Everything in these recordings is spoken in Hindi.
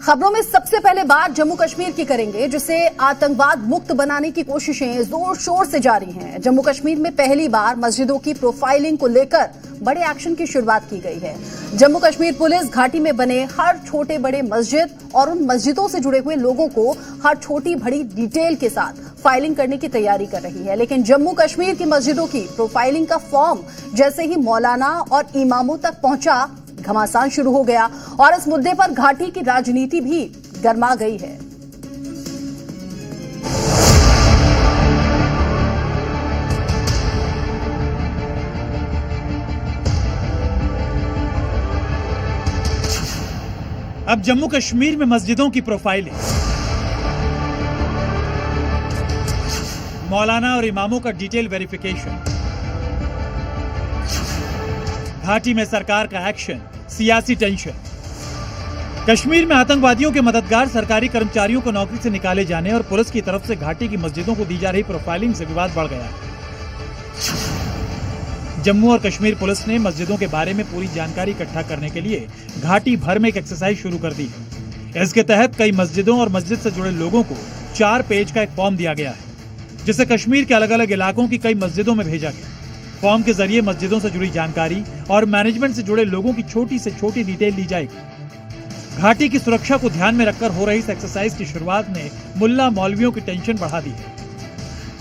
खबरों में सबसे पहले बात जम्मू कश्मीर की करेंगे, जिसे आतंकवाद मुक्त बनाने की कोशिशें जोर शोर से जारी हैं। जम्मू कश्मीर में पहली बार मस्जिदों की प्रोफाइलिंग को लेकर बड़े एक्शन की शुरुआत की गई है। जम्मू कश्मीर पुलिस घाटी में बने हर छोटे बड़े मस्जिद और उन मस्जिदों से जुड़े हुए लोगों को हर छोटी बड़ी डिटेल के साथ फाइलिंग करने की तैयारी कर रही है। लेकिन जम्मू कश्मीर की मस्जिदों की प्रोफाइलिंग का फॉर्म जैसे ही मौलाना और इमामों तक पहुंचा, घमासान शुरू हो गया और इस मुद्दे पर घाटी की राजनीति भी गर्मा गई है। अब जम्मू कश्मीर में मस्जिदों की प्रोफाइलिंग, मौलाना और इमामों का डिटेल वेरिफिकेशन, घाटी में सरकार का एक्शन, सियासी टेंशन। कश्मीर में आतंकवादियों के मददगार सरकारी कर्मचारियों को नौकरी से निकाले जाने और पुलिस की तरफ से घाटी की मस्जिदों को दी जा रही प्रोफाइलिंग से विवाद बढ़ गया। जम्मू और कश्मीर पुलिस ने मस्जिदों के बारे में पूरी जानकारी इकट्ठा करने के लिए घाटी भर में एक एक्सरसाइज शुरू कर दी है। इसके तहत कई मस्जिदों और मस्जिद से जुड़े लोगों को 4 पेज का एक फॉर्म दिया गया है, जिसे कश्मीर के अलग अलग इलाकों की कई मस्जिदों में भेजा गया। फॉर्म के जरिए मस्जिदों से जुड़ी जानकारी और मैनेजमेंट से जुड़े लोगों की छोटी से छोटी डिटेल ली जाएगी। घाटी की सुरक्षा को ध्यान में रखकर हो रही इस एक्सरसाइज की शुरुआत ने मुल्ला मौलवियों की टेंशन बढ़ा दी है।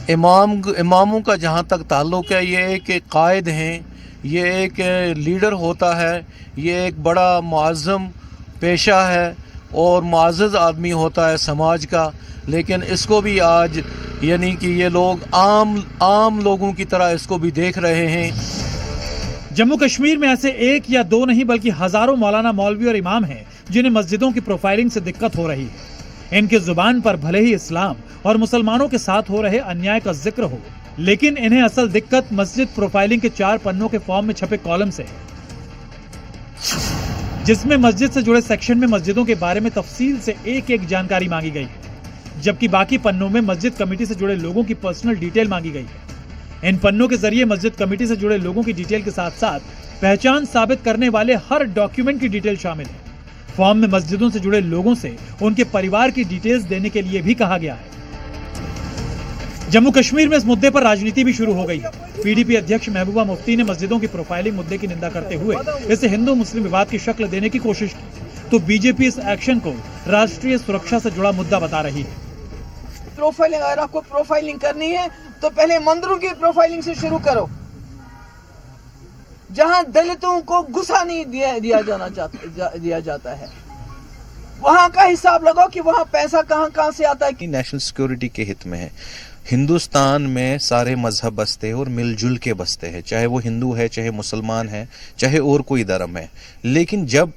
इमामों का जहाँ तक ताल्लुक है, ये एक कायद हैं, ये एक लीडर होता है, ये एक बड़ा मुअज़्ज़म पेशा है और मुअज़्ज़ज़ आदमी होता है समाज का। लेकिन इसको भी आज यानी कि ये लोग आम लोगों की तरह इसको भी देख रहे हैं। जम्मू कश्मीर में ऐसे 1 या 2 नहीं बल्कि हजारों मौलाना मौलवी और इमाम हैं जिन्हें मस्जिदों की प्रोफाइलिंग से दिक्कत हो रही है। इनकी जुबान पर भले ही इस्लाम और मुसलमानों के साथ हो रहे अन्याय का जिक्र हो, लेकिन इन्हें असल दिक्कत मस्जिद प्रोफाइलिंग के 4 पन्नों के फॉर्म में छपे कॉलम से है, जिसमें मस्जिद से जुड़े सेक्शन में मस्जिदों के बारे में तफसील से एक जानकारी मांगी गई है, जबकि बाकी पन्नों में मस्जिद कमेटी से जुड़े लोगों की पर्सनल डिटेल मांगी गई है। इन पन्नों के जरिए मस्जिद कमेटी से जुड़े लोगों की डिटेल के साथ साथ पहचान साबित करने वाले हर डॉक्यूमेंट की डिटेल शामिल है। फॉर्म में मस्जिदों से जुड़े लोगों से उनके परिवार की डिटेल्स देने के लिए भी कहा गया है। जम्मू कश्मीर में इस मुद्दे पर राजनीति भी शुरू हो गई है। पीडीपी अध्यक्ष महबूबा मुफ्ती ने मस्जिदों की प्रोफाइलिंग मुद्दे की निंदा करते हुए इसे हिंदू मुस्लिम विवाद की शक्ल देने की कोशिश की, तो बीजेपी इस एक्शन को राष्ट्रीय सुरक्षा से जुड़ा मुद्दा बता रही है। प्रोफाइलिंग, अगर आपको प्रोफाइलिंग करनी है तो पहले मंदिरों की प्रोफाइलिंग से शुरू करो, जहां दलितों को घुसा नहीं दिया जाता है। वहां का हिसाब लगाओ कि वहां पैसा कहां से आता है। नेशनल सिक्योरिटी के हित में है। हिंदुस्तान में सारे मजहब बसते हैं और मिलजुल के बसते हैं, चाहे वो हिंदू है, चाहे मुसलमान है, चाहे और कोई धर्म है। लेकिन जब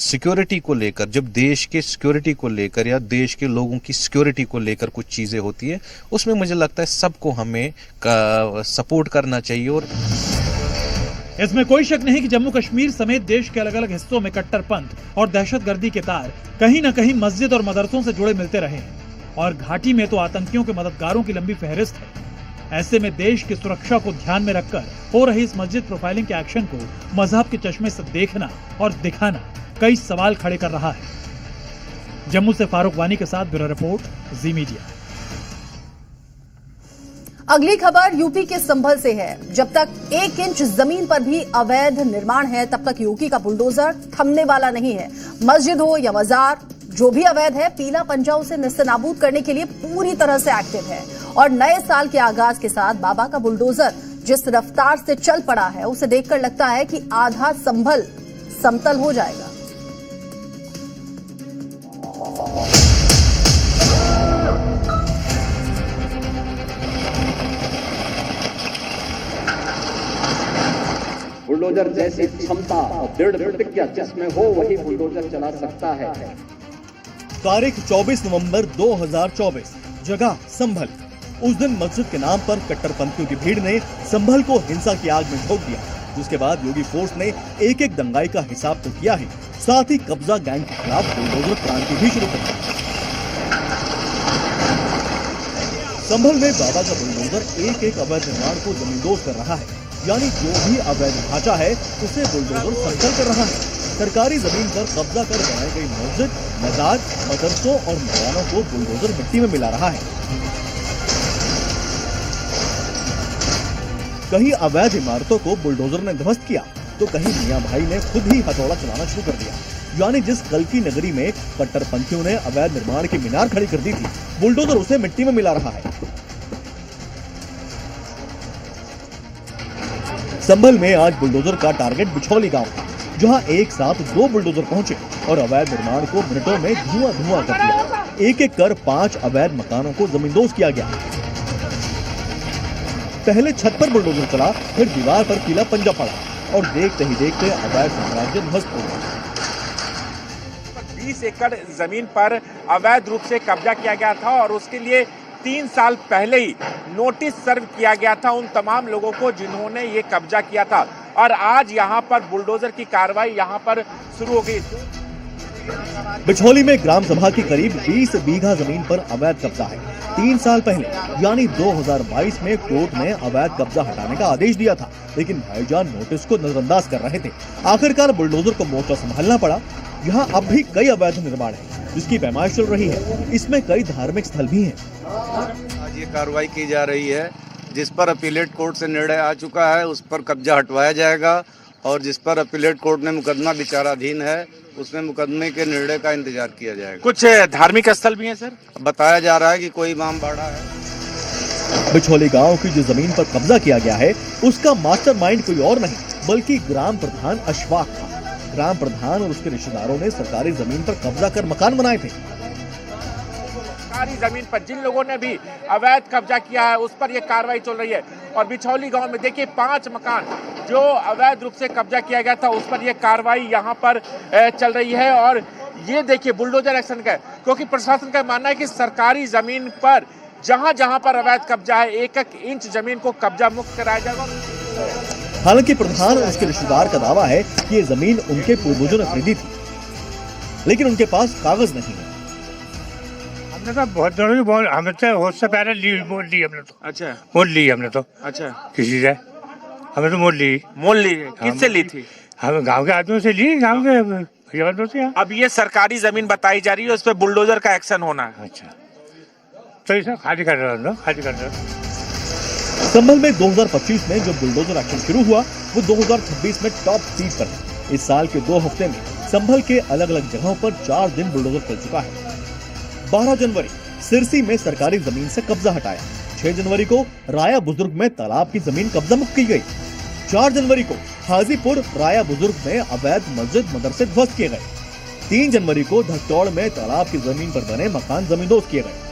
सिक्योरिटी को लेकर, जब देश के सिक्योरिटी को लेकर या देश के लोगों की सिक्योरिटी को लेकर कुछ चीजें होती है, उसमें मुझे लगता है सबको हमें सपोर्ट करना चाहिए। और इसमें कोई शक नहीं कि जम्मू कश्मीर समेत देश के अलग अलग हिस्सों में कट्टरपंथ और दहशतगर्दी के तार कहीं न कहीं मस्जिद और मदरसों से जुड़े मिलते रहे हैं, और घाटी में तो आतंकियों के मददगारों की लंबी फहरिस्त है। ऐसे में देश की सुरक्षा को ध्यान में रखकर हो रही इस मस्जिद प्रोफाइलिंग के एक्शन को मजहब के चश्मे से देखना और दिखाना कई सवाल खड़े कर रहा है। जम्मू से फारूक वानी के साथ ब्यूरो रिपोर्ट, जी मीडिया। अगली खबर यूपी के संभल से है। जब तक 1 इंच जमीन पर भी अवैध निर्माण है, तब तक यूपी का बुलडोजर थमने वाला नहीं है। मस्जिद हो या मजार, जो भी अवैध है, पीला पंजा उसे नेस्तनाबूद करने के लिए पूरी तरह से एक्टिव है। और नए साल के आगाज के साथ बाबा का बुलडोजर जिस रफ्तार से चल पड़ा है, उसे देखकर लगता है कि आधा संभल समतल हो जाएगा। बुलडोजर जैसी क्षमता और दृढ़ प्रतिज्ञा जिसमें हो, वही बुलडोजर चला सकता है। तारीख 24 नवंबर 2024, जगह संभल। उस दिन मस्जिद के नाम पर कट्टरपंथियों की भीड़ ने संभल को हिंसा की आग में झोंक दिया, जिसके बाद योगी फोर्स ने एक दंगाई का हिसाब तो किया है, साथ ही कब्जा गैंग के खिलाफ बुलडोजर क्रांति भी शुरू कर दी। संभल में बाबा का बुलडोजर एक अवैध निर्माण को जमींदोज कर रहा है, यानी जो भी अवैध ढांचा है उसे बुलडोजर समतल कर रहा है। सरकारी जमीन पर कब्जा कर बनाई गई मस्जिद, मजार, मदरसों और मकानों को बुलडोजर मिट्टी में मिला रहा है। कहीं अवैध इमारतों को बुलडोजर ने ध्वस्त किया तो कहीं मियां भाई ने खुद ही हथौड़ा चलाना शुरू कर दिया। यानी जिस कल्की नगरी में कट्टरपंथियों ने अवैध निर्माण की मीनार खड़ी कर दी थी, बुलडोजर उसे मिट्टी में मिला रहा है। संभल में आज बुलडोजर का टारगेट बिछौली गांव था, जहां एक साथ 2 बुलडोजर पहुंचे और अवैध निर्माण को मिनटों में धुआं कर दिया। एक एक कर 5 अवैध मकानों को जमींदोज किया गया। पहले छत पर बुलडोजर चला, फिर दीवार पर पीला पंजा पड़ा और देखते ही देखते अवैध साम्राज्य ध्वस्त हो गया। 20 एकड़ जमीन पर अवैध रूप से कब्जा किया गया था और उसके लिए 3 साल पहले ही नोटिस सर्व किया गया था उन तमाम लोगों को जिन्होंने ये कब्जा किया था और आज यहाँ पर बुलडोजर की कार्रवाई यहाँ पर शुरू हो गई। बिछौली में ग्राम सभा की करीब 20 बीघा जमीन पर अवैध कब्जा है। 3 साल पहले यानी 2022 में कोर्ट ने अवैध कब्जा हटाने का आदेश दिया था, लेकिन भाईजान नोटिस को नजरअंदाज कर रहे थे। आखिरकार बुलडोजर को मोर्चा संभालना पड़ा। यहाँ अब भी कई अवैध निर्माण है जिसकी पैमाइश चल रही है। इसमें कई धार्मिक स्थल भी हैं। आज ये कार्रवाई की जा रही है, जिस पर अपीलेट कोर्ट से निर्णय आ चुका है उस पर कब्जा हटवाया जाएगा और जिस पर अपीलेट कोर्ट में मुकदमा विचाराधीन है उसमें मुकदमे के निर्णय का इंतजार किया जाएगा। कुछ धार्मिक स्थल भी हैं सर? बताया जा रहा है कि कोई इमाम बाड़ा है। बिछौली गांव की जो जमीन पर कब्जा किया गया है उसका मास्टरमाइंड कोई और नहीं बल्कि ग्राम प्रधान अशफाक था। ग्राम प्रधान और उसके रिश्तेदारों ने सरकारी जमीन पर कब्जा कर मकान बनाए थे। सरकारी जमीन पर जिन लोगों ने भी अवैध कब्जा किया है उस पर यह कार्रवाई चल रही है और बिछौली गांव में देखिए 5 मकान जो अवैध रूप से कब्जा किया गया था उस पर यह कार्रवाई यहाँ पर चल रही है और ये देखिए बुलडोजर एक्शन का है, क्योंकि प्रशासन का मानना है कि सरकारी जमीन पर जहाँ जहाँ पर अवैध कब्जा है 1-1 इंच जमीन को कब्जा मुक्त कराया जाएगा। हालांकि प्रधान और उसके रिश्तेदार का दावा है कि ये जमीन उनके पूर्वजों ने खरीदी थी, लेकिन उनके पास कागज नहीं है। हमने तो बहुत हमें तो उससे पहले मोल ली हमने तो। अच्छा, मोल ली हमने तो। अच्छा, किसी से हमें तो मोल ली किससे ली थी? हम गांव के आदमियों से ली, गांव के से। अब ये सरकारी जमीन बताई जा रही है, उस पर बुलडोजर का एक्शन होना है। अच्छा, तो इसे खाली कर रहा। संभल में 2025 में जो बुलडोजर एक्शन शुरू हुआ वो 2026 में टॉप स्पीड पर है। इस साल के 2 हफ्ते में संभल के अलग अलग जगहों पर 4 दिन बुलडोजर चल चुका है। 12 जनवरी सिरसी में सरकारी जमीन से कब्जा हटाया। 6 जनवरी को राया बुजुर्ग में तालाब की जमीन कब्जा मुक्त की गई। 4 जनवरी को हाजीपुर राया बुजुर्ग में अवैध मस्जिद मदरसे ध्वस्त किए गए। 3 जनवरी को धकतौड़ में तालाब की जमीन पर बने मकान जमींदोज किए गए।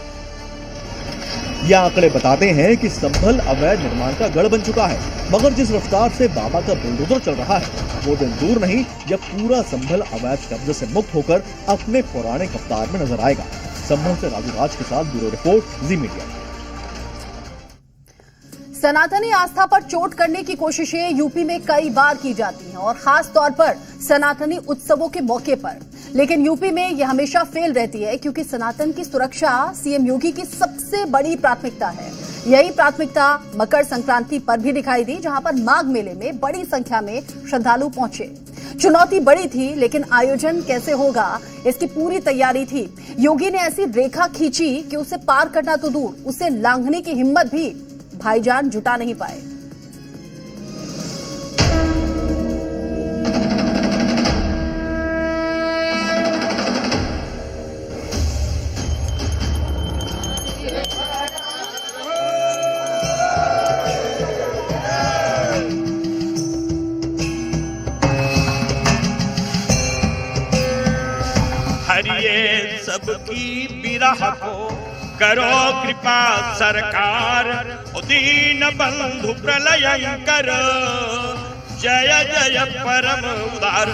ये आंकड़े बताते हैं कि संभल अवैध निर्माण का गढ़ बन चुका है, मगर जिस रफ्तार से बाबा का बुलडोजर चल रहा है वो दिन दूर नहीं जब पूरा संभल अवैध कब्जे से मुक्त होकर अपने पौराणिक अवतार में नजर आएगा। संभल से राजू राज के साथ ब्यूरो रिपोर्ट, जी मीडिया। सनातनी आस्था पर चोट करने की कोशिशें यूपी में कई बार की जाती हैं और खास तौर पर सनातनी उत्सवों के मौके पर, लेकिन यूपी में यह हमेशा फेल रहती है क्योंकि सनातन की सुरक्षा सीएम योगी की सबसे बड़ी प्राथमिकता है। यही प्राथमिकता मकर संक्रांति पर भी दिखाई दी, जहां पर माघ मेले में बड़ी संख्या में श्रद्धालु पहुंचे। चुनौती बड़ी थी, लेकिन आयोजन कैसे होगा इसकी पूरी तैयारी थी। योगी ने ऐसी रेखा खींची कि उसे पार करना तो दूर, उसे लांघने की हिम्मत भी भाईजान जुटा नहीं पाए। हरिये सबकी बिरह को करो कृपा सरकार, दीन बंधु प्रलयंकर, जय जय परम उदार।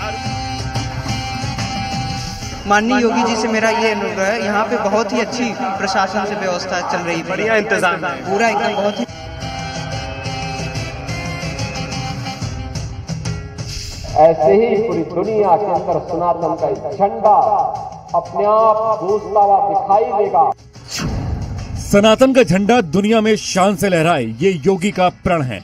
माननीय योगी जी से मेरा ये अनुरोध है, यहाँ पे बहुत ही अच्छी प्रशासन से व्यवस्था चल रही थी, बढ़िया इंतजाम है पूरा एकदम बहुत ही। ऐसे ही पूरी दुनिया के अंदर सनातन का झंडा अपने आप गूंजता हुआ दिखाई देगा। सनातन का झंडा दुनिया में शान से लहराए, ये योगी का प्रण है।